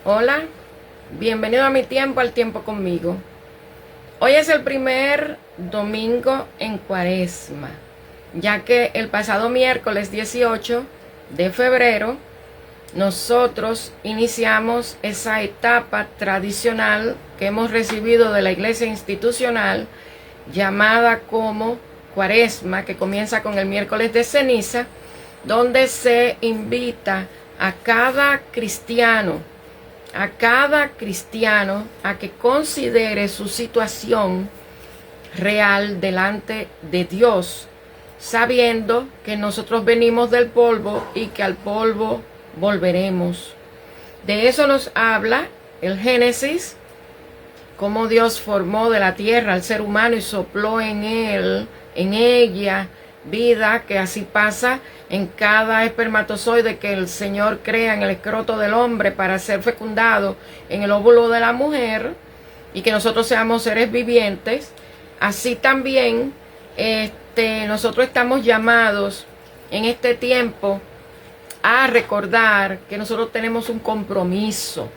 Hola, bienvenido a mi tiempo, al tiempo conmigo. Hoy es el primer domingo en Cuaresma, ya que el pasado miércoles 18 de febrero nosotros iniciamos esa etapa tradicional que hemos recibido de la iglesia institucional llamada como Cuaresma, que comienza con el miércoles de ceniza, donde se invita a cada cristiano a que considere su situación real delante de Dios, sabiendo que nosotros venimos del polvo y que al polvo volveremos. De eso nos habla el Génesis, cómo Dios formó de la tierra al ser humano y sopló en ella, vida, que así pasa en cada espermatozoide que el Señor crea en el escroto del hombre para ser fecundado en el óvulo de la mujer y que nosotros seamos seres vivientes. Así también nosotros estamos llamados en este tiempo a recordar que nosotros tenemos un compromiso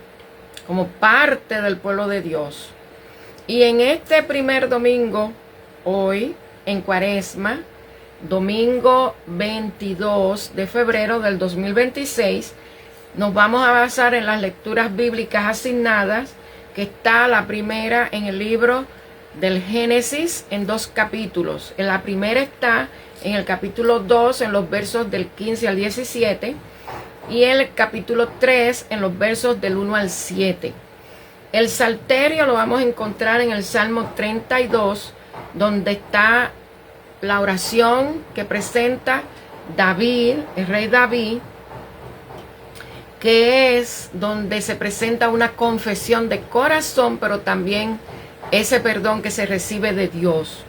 como parte del pueblo de Dios. Y en este primer domingo, hoy, en Cuaresma, domingo 22 de febrero del 2026, nos vamos a basar en las lecturas bíblicas asignadas, que está la primera en el libro del Génesis en 2 capítulos. En la primera está en el capítulo 2, en los versos del 15 al 17, y en el capítulo 3, en los versos del 1 al 7. El salterio lo vamos a encontrar en el Salmo 32, donde está la oración que presenta David, el rey David, que es donde se presenta una confesión de corazón, pero también ese perdón que se recibe de Dios.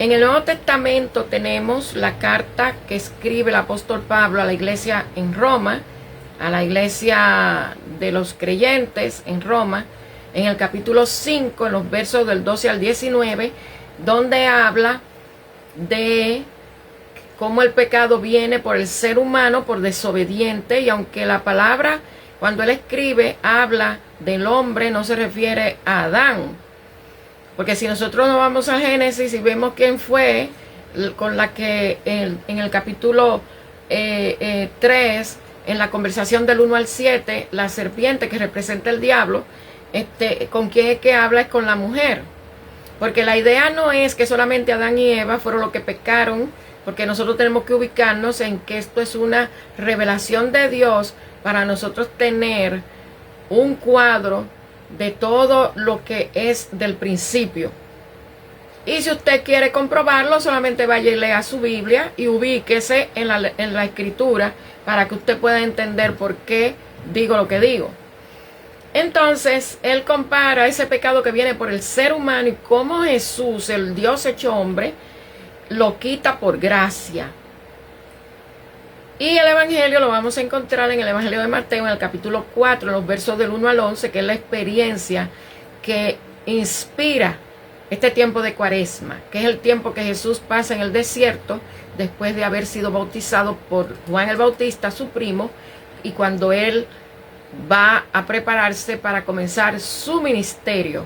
En el Nuevo Testamento tenemos la carta que escribe el apóstol Pablo a la iglesia en Roma, a la iglesia de los creyentes en Roma, en el capítulo 5, en los versos del 12 al 19, donde habla de cómo el pecado viene por el ser humano, por desobediente, y aunque la palabra, cuando él escribe, habla del hombre, no se refiere a Adán. Porque si nosotros nos vamos a Génesis y vemos quién fue con la que en el capítulo 3, en la conversación del 1 al 7, la serpiente que representa el diablo, con quién es que habla, es con la mujer. Porque la idea no es que solamente Adán y Eva fueron los que pecaron, porque nosotros tenemos que ubicarnos en que esto es una revelación de Dios para nosotros tener un cuadro de todo lo que es del principio. Y si usted quiere comprobarlo, solamente vaya y lea su Biblia y ubíquese en la escritura para que usted pueda entender por qué digo lo que digo. Entonces, él compara ese pecado que viene por el ser humano y cómo Jesús, el Dios hecho hombre, lo quita por gracia. Y el Evangelio lo vamos a encontrar en el Evangelio de Mateo, en el capítulo 4, en los versos del 1 al 11, que es la experiencia que inspira este tiempo de Cuaresma, que es el tiempo que Jesús pasa en el desierto después de haber sido bautizado por Juan el Bautista, su primo, y cuando él va a prepararse para comenzar su ministerio,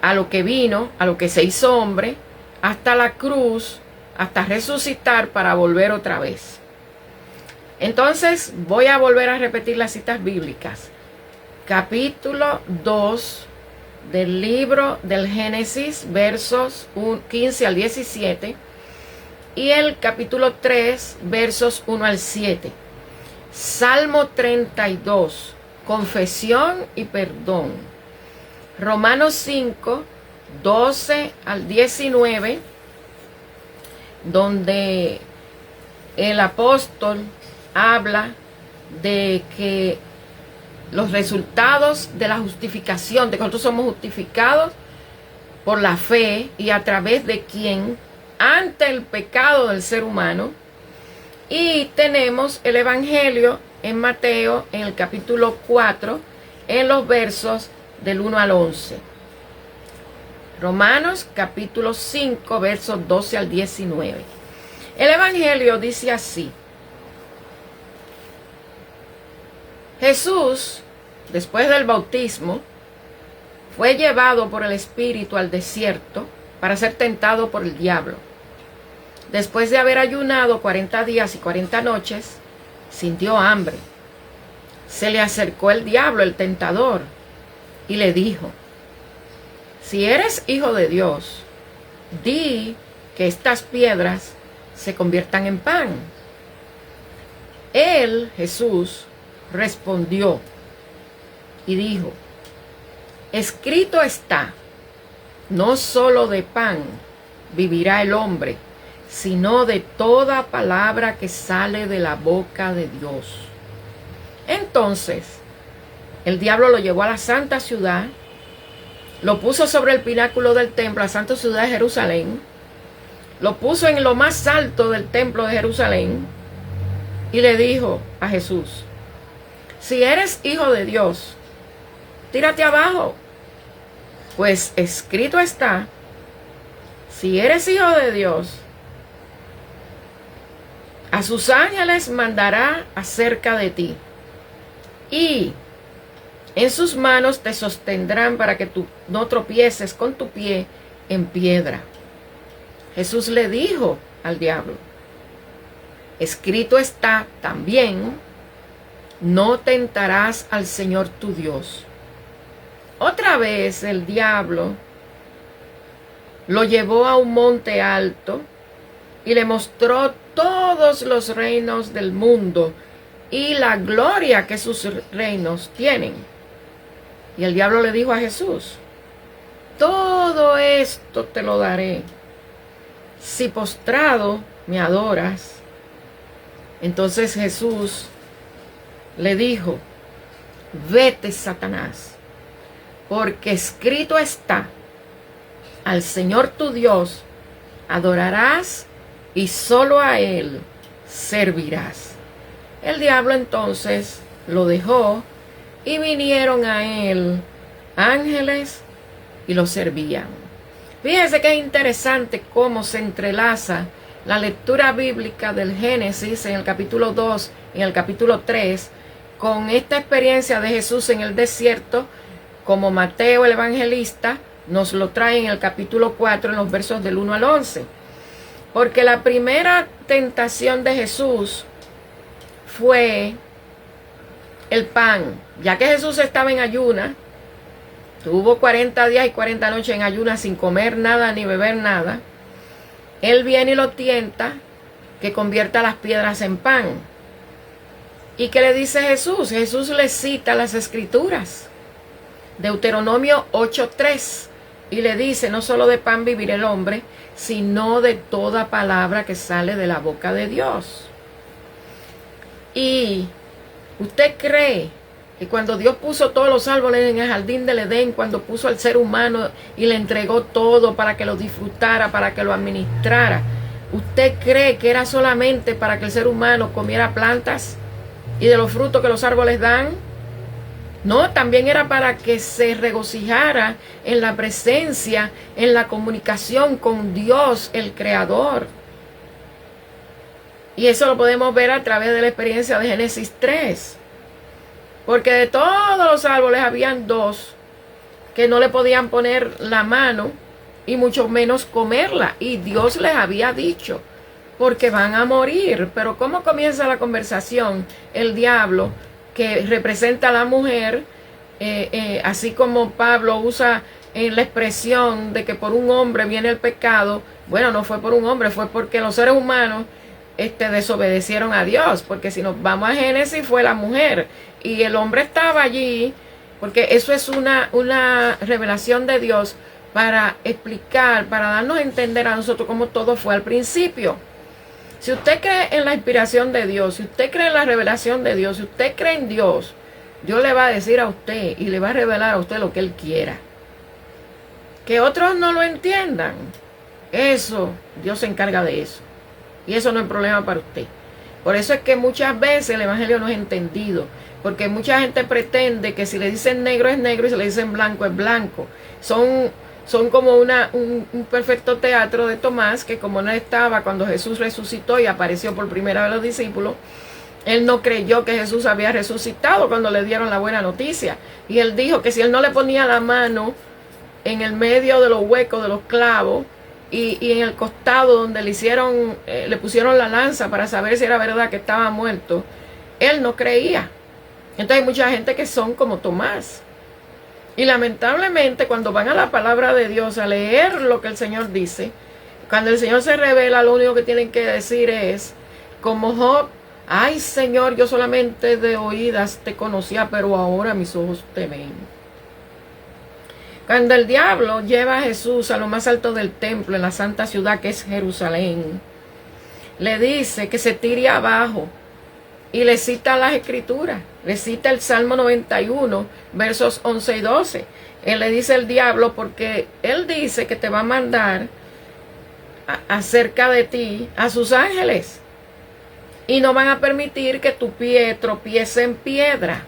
a lo que vino, a lo que se hizo hombre, hasta la cruz, hasta resucitar para volver otra vez. Entonces voy a volver a repetir las citas bíblicas. Capítulo 2 del libro del Génesis, versos 15 al 17, y el capítulo 3, versos 1 al 7. Salmo 32, confesión y perdón. Romanos 5, 12 al 19, donde el apóstol habla de que los resultados de la justificación, de que nosotros somos justificados por la fe y a través de quien, ante el pecado del ser humano. Y tenemos el Evangelio en Mateo, en el capítulo 4, en los versos del 1 al 11. Romanos capítulo 5, versos 12 al 19. El Evangelio dice así: Jesús después del bautismo, fue llevado por el Espíritu al desierto para ser tentado por el diablo. Después de haber ayunado 40 días y 40 noches, sintió hambre. Se le acercó el diablo, el tentador, y le dijo: si eres hijo de Dios, di que estas piedras se conviertan en pan. Él, Jesús, respondió y dijo: escrito está, no solo de pan vivirá el hombre, sino de toda palabra que sale de la boca de Dios. Entonces, el diablo lo llevó a la santa ciudad, lo puso sobre el pináculo del templo, la santa ciudad de Jerusalén, lo puso en lo más alto del templo de Jerusalén y le dijo a Jesús: si eres hijo de Dios, tírate abajo, pues escrito está, si eres hijo de Dios, a sus ángeles mandará acerca de ti, y en sus manos te sostendrán para que tú no tropieces con tu pie en piedra. Jesús le dijo al diablo: escrito está también, no tentarás al Señor tu Dios. Otra vez el diablo lo llevó a un monte alto y le mostró todos los reinos del mundo y la gloria que sus reinos tienen. Y el diablo le dijo a Jesús: todo esto te lo daré si postrado me adoras. Entonces Jesús le dijo: vete, Satanás, porque escrito está, al Señor tu Dios adorarás y solo a Él servirás. El diablo entonces lo dejó y vinieron a él ángeles y lo servían. Fíjense que es interesante cómo se entrelaza la lectura bíblica del Génesis en el capítulo 2 y en el capítulo 3 con esta experiencia de Jesús en el desierto, como Mateo el evangelista nos lo trae en el capítulo 4 en los versos del 1 al 11. Porque la primera tentación de Jesús fue el pan. Ya que Jesús estaba en ayuna, tuvo 40 días y 40 noches en ayuna sin comer nada ni beber nada, Él viene y lo tienta que convierta las piedras en pan. ¿Y qué le dice Jesús? Jesús le cita las escrituras, Deuteronomio 8:3, y le dice: no solo de pan vivirá el hombre, sino de toda palabra que sale de la boca de Dios. Y ¿usted cree que cuando Dios puso todos los árboles en el jardín del Edén, cuando puso al ser humano y le entregó todo para que lo disfrutara, para que lo administrara, usted cree que era solamente para que el ser humano comiera plantas y de los frutos que los árboles dan? No, también era para que se regocijara en la presencia, en la comunicación con Dios, el Creador. Y eso lo podemos ver a través de la experiencia de Génesis 3. Porque de todos los árboles habían dos que no le podían poner la mano y mucho menos comerla. Y Dios les había dicho: porque van a morir. Pero ¿cómo comienza la conversación? El diablo, que representa a la mujer, así como Pablo usa la expresión de que por un hombre viene el pecado. Bueno, no fue por un hombre, fue porque los seres humanos desobedecieron a Dios. Porque si nos vamos a Génesis, fue la mujer y el hombre estaba allí, porque eso es una revelación de Dios para explicar, para darnos a entender a nosotros cómo todo fue al principio. Si usted cree en la inspiración de Dios, si usted cree en la revelación de Dios, si usted cree en Dios, Dios le va a decir a usted y le va a revelar a usted lo que Él quiera. Que otros no lo entiendan, eso, Dios se encarga de eso. Y eso no es problema para usted. Por eso es que muchas veces el evangelio no es entendido. Porque mucha gente pretende que si le dicen negro es negro y si le dicen blanco es blanco. Son como un perfecto teatro de Tomás, que como no estaba cuando Jesús resucitó y apareció por primera vez a los discípulos, Él no creyó que Jesús había resucitado cuando le dieron la buena noticia. Y él dijo que si él no le ponía la mano en el medio de los huecos de los clavos y en el costado donde le pusieron la lanza para saber si era verdad que estaba muerto, él no creía. Entonces hay mucha gente que son como Tomás. Y lamentablemente cuando van a la palabra de Dios a leer lo que el Señor dice, cuando el Señor se revela, lo único que tienen que decir es, como Job: ay, Señor, yo solamente de oídas te conocía, pero ahora mis ojos te ven. Cuando el diablo lleva a Jesús a lo más alto del templo, en la santa ciudad que es Jerusalén, le dice que se tire abajo y le cita las escrituras. Le cita el Salmo 91, versos 11 y 12. Él le dice al diablo, porque él dice que te va a mandar acerca de ti a sus ángeles y no van a permitir que tu pie tropiece en piedra.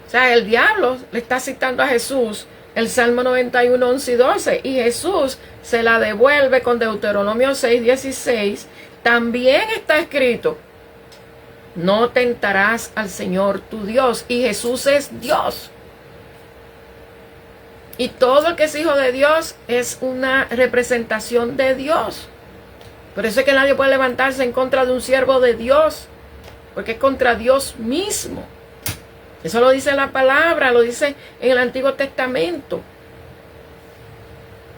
O sea, el diablo le está citando a Jesús el Salmo 91, 11 y 12, y Jesús se la devuelve con Deuteronomio 6, 16. También está escrito: no tentarás al Señor tu Dios. Y Jesús es Dios. Y todo el que es hijo de Dios es una representación de Dios. Por eso es que nadie puede levantarse en contra de un siervo de Dios, porque es contra Dios mismo. Eso lo dice la palabra, lo dice en el Antiguo Testamento.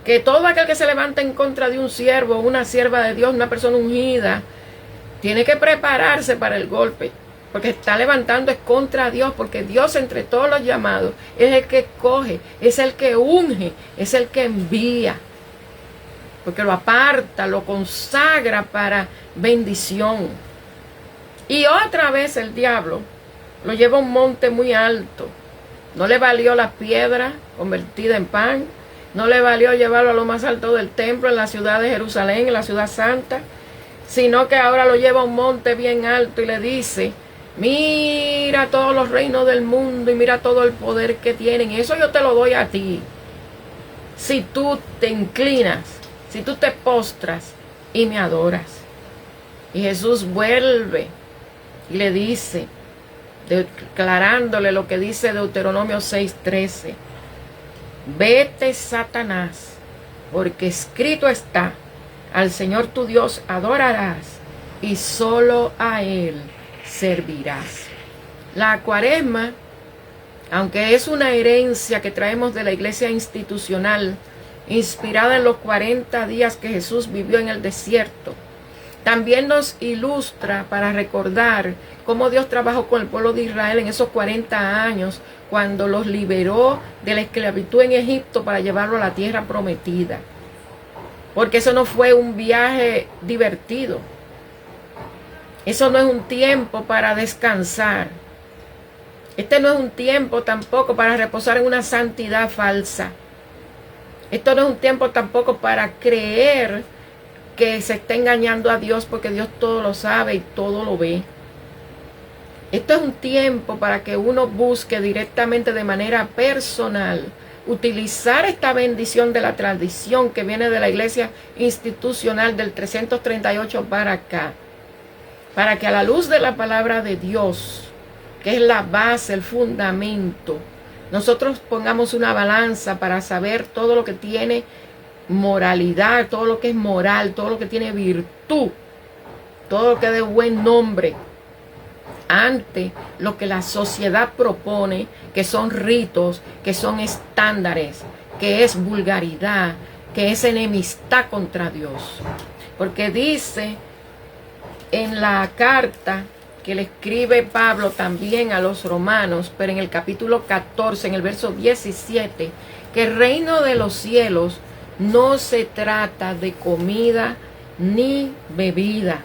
Que todo aquel que se levanta en contra de un siervo, una sierva de Dios, una persona ungida, tiene que prepararse para el golpe, porque está levantando es contra Dios, porque Dios entre todos los llamados es el que coge, es el que unge, es el que envía, porque lo aparta, lo consagra para bendición. Y otra vez el diablo lo lleva a un monte muy alto. No le valió la piedra convertida en pan, no le valió llevarlo a lo más alto del templo en la ciudad de Jerusalén, en la ciudad santa, sino que ahora lo lleva a un monte bien alto y le dice: mira todos los reinos del mundo y mira todo el poder que tienen, y eso yo te lo doy a ti, si tú te inclinas, si tú te postras y me adoras. Y Jesús vuelve y le dice, declarándole lo que dice Deuteronomio 6:13: vete, Satanás, porque escrito está: al Señor tu Dios adorarás y solo a Él servirás. La Cuaresma, aunque es una herencia que traemos de la iglesia institucional, inspirada en los 40 días que Jesús vivió en el desierto, también nos ilustra para recordar cómo Dios trabajó con el pueblo de Israel en esos 40 años, cuando los liberó de la esclavitud en Egipto para llevarlo a la tierra prometida. Porque eso no fue un viaje divertido. Eso no es un tiempo para descansar. Este no es un tiempo tampoco para reposar en una santidad falsa. Esto no es un tiempo tampoco para creer que se está engañando a Dios, porque Dios todo lo sabe y todo lo ve. Esto es un tiempo para que uno busque directamente, de manera personal, utilizar esta bendición de la tradición que viene de la iglesia institucional del 338 para acá, para que a la luz de la palabra de Dios, que es la base, el fundamento, nosotros pongamos una balanza para saber todo lo que tiene moralidad, todo lo que es moral, todo lo que tiene virtud, todo lo que es de buen nombre, ante lo que la sociedad propone, que son ritos, que son estándares, que es vulgaridad, que es enemistad contra Dios. Porque dice en la carta que le escribe Pablo también a los romanos, pero en el capítulo 14, en el verso 17, que el reino de los cielos no se trata de comida ni bebida,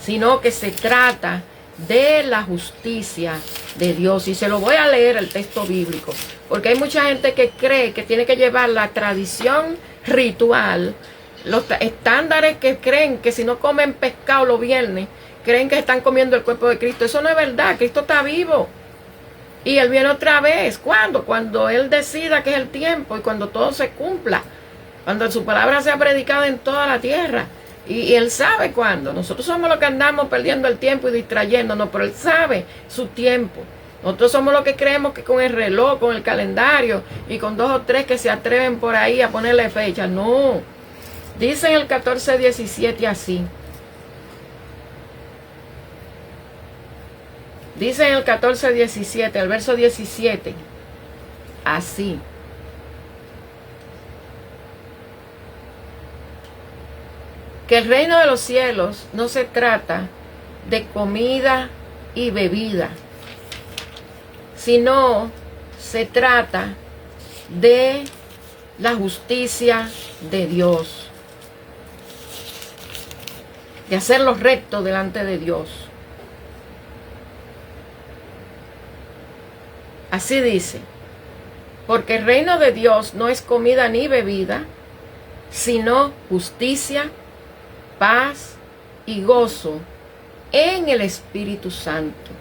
sino que se trata de la justicia de Dios. Y se lo voy a leer el texto bíblico, porque hay mucha gente que cree que tiene que llevar la tradición ritual, los estándares, que creen que si no comen pescado los viernes, creen que están comiendo el cuerpo de Cristo. Eso no es verdad. Cristo está vivo y Él viene otra vez. ¿Cuándo? Cuando Él decida que es el tiempo y cuando todo se cumpla, cuando su palabra sea predicada en toda la tierra. Y Él sabe cuándo. Nosotros somos los que andamos perdiendo el tiempo y distrayéndonos, pero Él sabe su tiempo. Nosotros somos los que creemos que con el reloj, con el calendario y con 2 o 3 que se atreven por ahí a ponerle fecha. No. Dice en el 14:17 así. Dice en el 14:17, el verso 17, así. Que el reino de los cielos no se trata de comida y bebida, sino se trata de la justicia de Dios, de hacer lo recto delante de Dios. Así dice, porque el reino de Dios no es comida ni bebida, sino justicia, paz y gozo en el Espíritu Santo.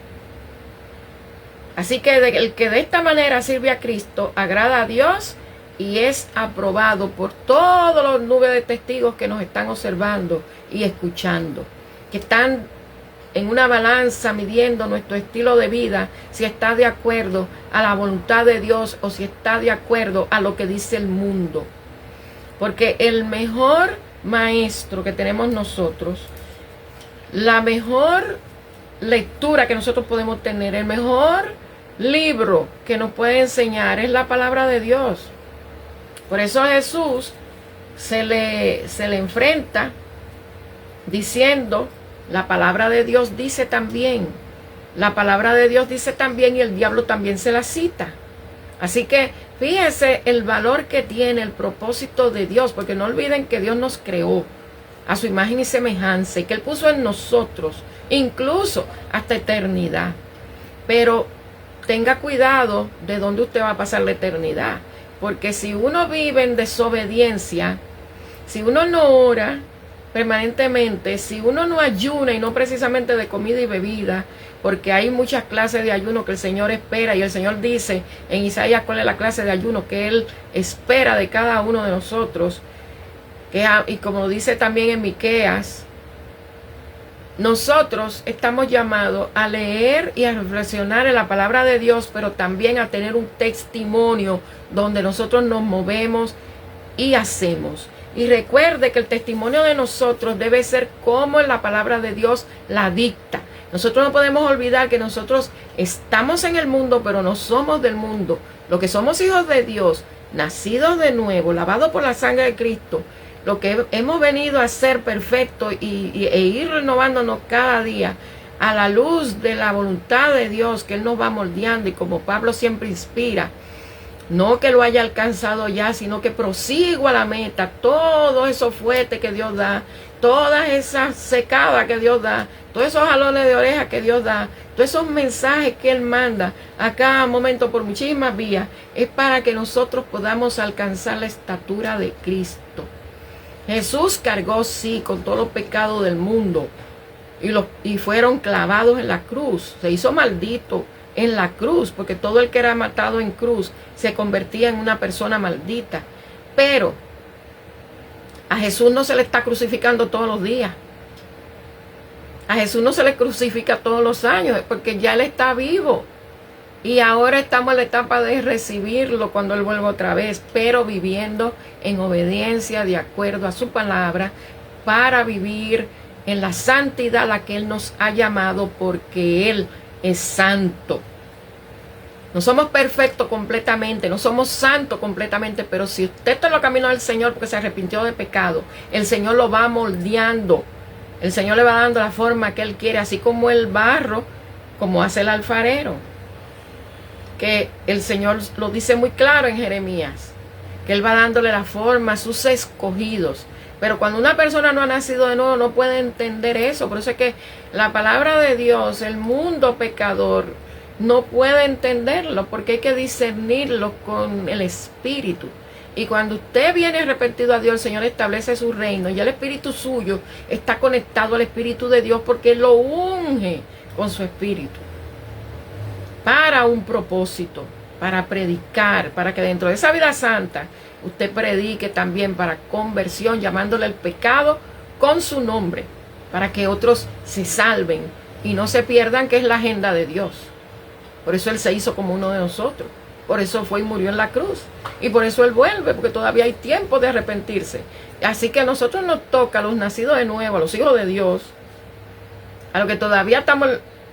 Así que el que de esta manera sirve a Cristo agrada a Dios y es aprobado por todos los nubes de testigos que nos están observando y escuchando, que están en una balanza midiendo nuestro estilo de vida, si está de acuerdo a la voluntad de Dios o si está de acuerdo a lo que dice el mundo. Porque el mejor maestro que tenemos nosotros, la mejor lectura que nosotros podemos tener, el mejor libro que nos puede enseñar es la palabra de Dios. Por eso a Jesús se le enfrenta diciendo, la palabra de Dios dice también, la palabra de Dios dice también, y el diablo también se la cita. Así que fíjense el valor que tiene el propósito de Dios, porque no olviden que Dios nos creó a su imagen y semejanza y que Él puso en nosotros, incluso hasta eternidad. Pero tenga cuidado de dónde usted va a pasar la eternidad, porque si uno vive en desobediencia, si uno no ora permanentemente, si uno no ayuna, y no precisamente de comida y bebida, porque hay muchas clases de ayuno que el Señor espera, y el Señor dice en Isaías cuál es la clase de ayuno que Él espera de cada uno de nosotros, y como dice también en Miqueas, nosotros estamos llamados a leer y a reflexionar en la palabra de Dios, pero también a tener un testimonio donde nosotros nos movemos y hacemos. Y recuerde que el testimonio de nosotros debe ser como la palabra de Dios la dicta. Nosotros no podemos olvidar que nosotros estamos en el mundo, pero no somos del mundo. Lo que somos hijos de Dios, nacidos de nuevo, lavados por la sangre de Cristo, lo que hemos venido a ser perfecto e ir renovándonos cada día a la luz de la voluntad de Dios, que Él nos va moldeando, y como Pablo siempre inspira, no que lo haya alcanzado ya, sino que prosigo a la meta, todos esos fuetes que Dios da, todas esas secadas que Dios da, todos esos jalones de oreja que Dios da, todos esos mensajes que Él manda a cada momento por muchísimas vías, es para que nosotros podamos alcanzar la estatura de Cristo. Jesús cargó, sí, con todos los pecados del mundo, y fueron clavados en la cruz, se hizo maldito en la cruz, porque todo el que era matado en cruz se convertía en una persona maldita. Pero a Jesús no se le está crucificando todos los días. A Jesús no se le crucifica todos los años, porque ya Él está vivo. Y ahora estamos en la etapa de recibirlo cuando Él vuelva otra vez, pero viviendo en obediencia de acuerdo a su palabra, para vivir en la santidad a la que Él nos ha llamado, porque Él es santo. No somos perfectos completamente, no somos santos completamente, pero si usted está en los caminos del Señor porque se arrepintió de pecado, el Señor lo va moldeando. El Señor le va dando la forma que Él quiere, así como el barro, como hace el alfarero. Que el Señor lo dice muy claro en Jeremías, que Él va dándole la forma a sus escogidos. Pero cuando una persona no ha nacido de nuevo, no puede entender eso. Por eso es que la palabra de Dios, el mundo pecador, no puede entenderlo, porque hay que discernirlo con el Espíritu. Y cuando usted viene arrepentido a Dios, el Señor establece su reino, y el Espíritu suyo está conectado al Espíritu de Dios, porque Él lo unge con su Espíritu para un propósito, para predicar, para que dentro de esa vida santa usted predique también para conversión, llamándole el pecado con su nombre, para que otros se salven y no se pierdan, que es la agenda de Dios. Por eso Él se hizo como uno de nosotros. Por eso fue y murió en la cruz. Y por eso Él vuelve, porque todavía hay tiempo de arrepentirse. Así que a nosotros nos toca, a los nacidos de nuevo, a los hijos de Dios, a los que todavía estamos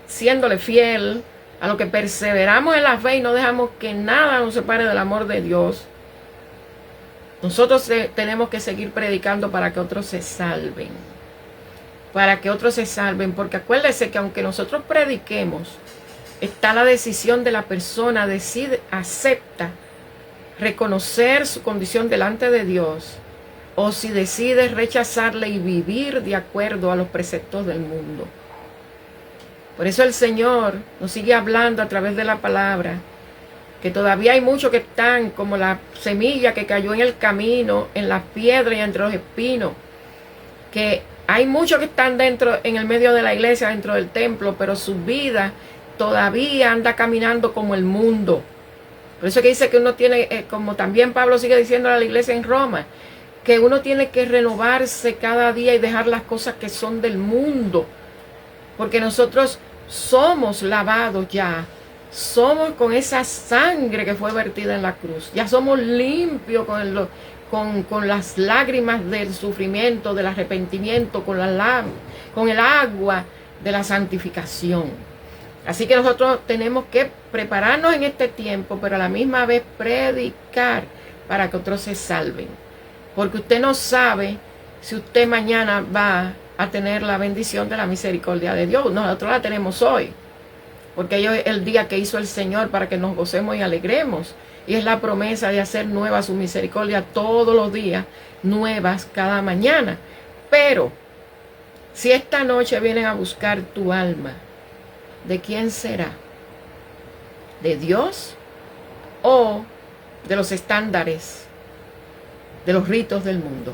siéndole fiel, a los que perseveramos en la fe y no dejamos que nada nos separe del amor de Dios. Nosotros tenemos que seguir predicando para que otros se salven. Para que otros se salven. Porque acuérdese que aunque nosotros prediquemos, está la decisión de la persona, decide, acepta reconocer su condición delante de Dios, o si decide rechazarle y vivir de acuerdo a los preceptos del mundo. Por eso el Señor nos sigue hablando a través de la palabra, que todavía hay muchos que están como la semilla que cayó en el camino, en las piedras y entre los espinos, que hay muchos que están dentro, en el medio de la iglesia, dentro del templo, pero su vida todavía anda caminando como el mundo. Por eso que dice que uno tiene, como también Pablo sigue diciendo a la iglesia en Roma, que uno tiene que renovarse cada día y dejar las cosas que son del mundo. Porque nosotros somos lavados ya. Somos con esa sangre que fue vertida en la cruz. Ya somos limpios con las lágrimas del sufrimiento, del arrepentimiento, con el agua de la santificación. Así que nosotros tenemos que prepararnos en este tiempo, pero a la misma vez predicar para que otros se salven. Porque usted no sabe si usted mañana va a tener la bendición de la misericordia de Dios. Nosotros la tenemos hoy, porque hoy es el día que hizo el Señor para que nos gocemos y alegremos. Y es la promesa de hacer nueva su misericordia todos los días, nuevas cada mañana. Pero si esta noche vienen a buscar tu alma, ¿de quién será? ¿De Dios o de los estándares, de los ritos del mundo?